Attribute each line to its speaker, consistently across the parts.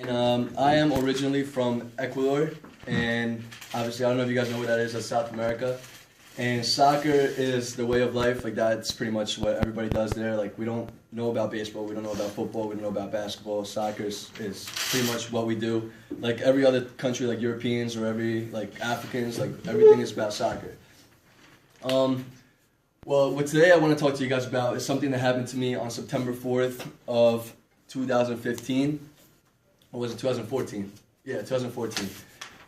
Speaker 1: And I am originally from Ecuador, and obviously I don't know if you guys know what that is. That's South America. And soccer is the way of life. Like that's pretty much what everybody does there. Like we don't know about baseball, we don't know about football, we don't know about basketball. Soccer is pretty much what we do. Like every other country, like Europeans or every like Africans, like everything is about soccer. Well, what today I want to talk to you guys about is something that happened to me on September 4th of 2015. Or was it 2014? Yeah, 2014.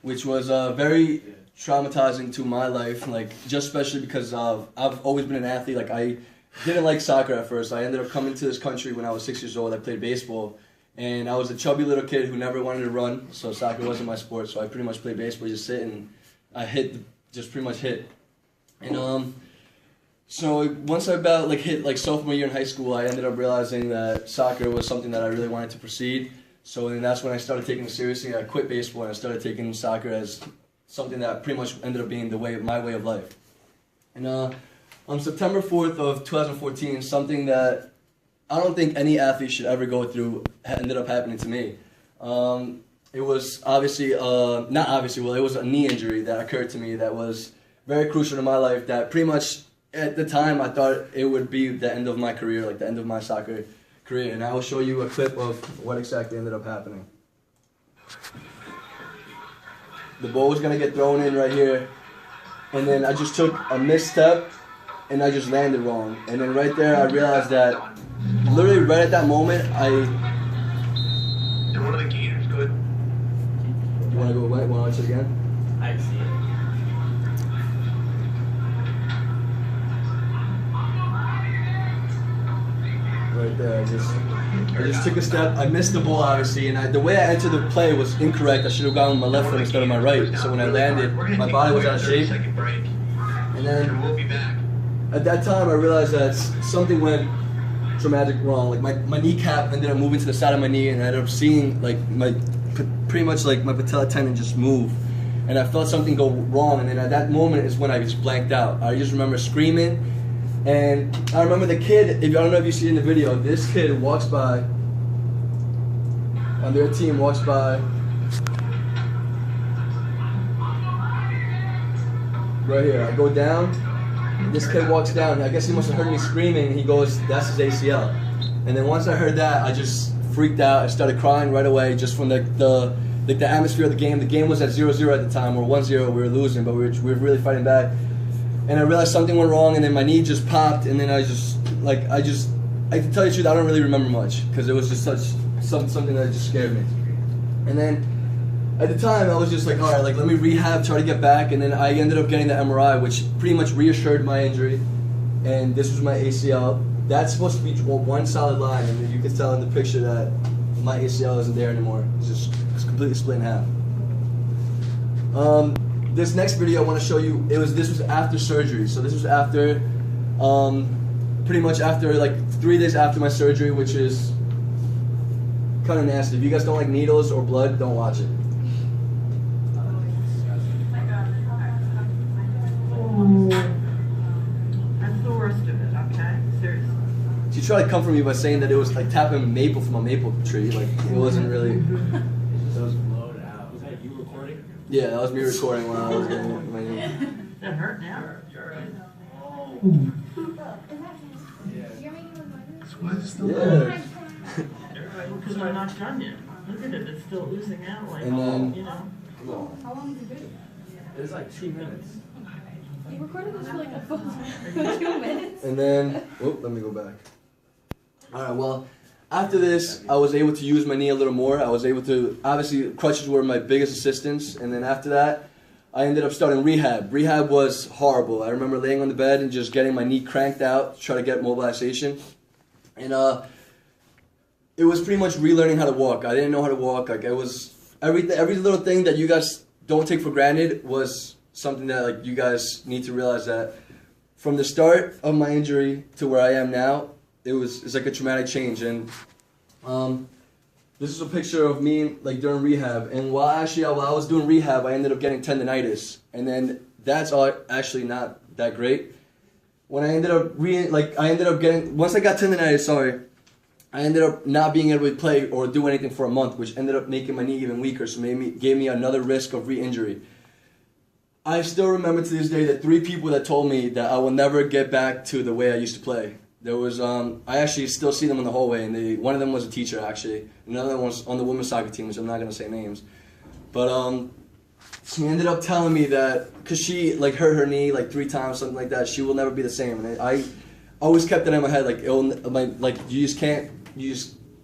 Speaker 1: Which was very traumatizing to my life, like just especially because I've always been an athlete. Like I didn't like soccer at first. I ended up coming to this country when I was 6 years old. I played baseball, and I was a chubby little kid who never wanted to run, so soccer wasn't my sport. So I pretty much played baseball, just sit and I just pretty much hit. And so once I about hit sophomore year in high school, I ended up realizing that soccer was something that I really wanted to proceed. So then that's when I started taking it seriously. I quit baseball and I started taking soccer as something that pretty much ended up being my way of life. And on September 4th of 2014, something that I don't think any athlete should ever go through ended up happening to me. It was obviously, it was a knee injury that occurred to me that was very crucial to my life, that pretty much at the time I thought it would be the end of my career, like the end of my soccer career. And I will show you a clip of what exactly ended up happening. The ball was going to get thrown in right here, and then I just took a misstep, and I just landed wrong. And then right there, I realized that literally right at that moment,
Speaker 2: And one of the Gators, good.
Speaker 1: You want to go away? Want to watch it again?
Speaker 2: I see it.
Speaker 1: Right there, I just took a step. I missed the ball, obviously, and the way I entered the play was incorrect. I should have gone with my left foot instead of my right. So when I landed, my body was out of shape. And then at that time, I realized that something went dramatic wrong. Like my kneecap ended up moving to the side of my knee, and I ended up seeing pretty much my patella tendon just move. And I felt something go wrong. And then at that moment is when I just blanked out. I just remember screaming. And I remember the kid, I don't know if you see in the video, this kid walks by, on their team walks by, right here. I go down, this kid walks down. I guess he must have heard me screaming, and he goes, that's his ACL. And then once I heard that, I just freaked out. I started crying right away just from the atmosphere of the game. The game was at 0-0 at the time, or 1-0, we were losing, but we were really fighting back. And I realized something went wrong, and then my knee just popped, and then I can tell you the truth, I don't really remember much, because it was just something that just scared me. And then, at the time, I was just like, alright, let me rehab, try to get back, and then I ended up getting the MRI, which pretty much reassured my injury, and this was my ACL. That's supposed to be one solid line, and you can tell in the picture that my ACL isn't there anymore. It's completely split in half. This next video I want to show you, this was after surgery. So this was after, pretty much after 3 days after my surgery, which is kind of nasty. If you guys don't like needles or blood, don't watch it.
Speaker 3: That's the worst of it, okay? Seriously.
Speaker 1: She tried to comfort me by saying that it was like tapping maple from a maple tree. Like it wasn't really. Yeah, that was me recording when I was getting my knee.
Speaker 3: Does that hurt now?
Speaker 1: Yeah.
Speaker 3: Because we're not done yet. Look at it, it's still oozing out
Speaker 1: And then,
Speaker 3: you know.
Speaker 4: How long did it do?
Speaker 2: It was like 2 minutes.
Speaker 4: You recorded this for like a 2 minutes?
Speaker 1: And then, let me go back. Alright, well, after this, I was able to use my knee a little more. I was able to, obviously, crutches were my biggest assistance. And then after that, I ended up starting rehab. Rehab was horrible. I remember laying on the bed and just getting my knee cranked out to try to get mobilization. And it was pretty much relearning how to walk. I didn't know how to walk. Like it was every little thing that you guys don't take for granted was something that you guys need to realize that from the start of my injury to where I am now, it's like a traumatic change. And this is a picture of me during rehab. And while I was doing rehab, I ended up getting tendonitis, and then that's actually not that great. When I ended up once I got tendonitis, I ended up not being able to play or do anything for a month, which ended up making my knee even weaker, so gave me another risk of re-injury. I still remember to this day the 3 people that told me that I will never get back to the way I used to play. There was, I actually still see them in the hallway, and one of them was a teacher, actually. Another one was on the women's soccer team, which I'm not going to say names. But she ended up telling me that, because she like hurt her knee like 3 times, something like that, she will never be the same. And I always kept that in my head, like, you just can't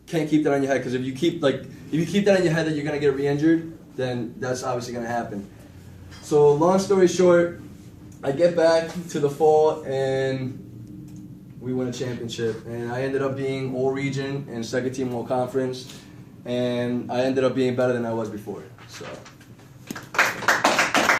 Speaker 1: keep that on your head, because if you keep that in your head that you're going to get re-injured, then that's obviously going to happen. So long story short, I get back to the fall and we win a championship, and I ended up being all region and second team all conference, and I ended up being better than I was before. So.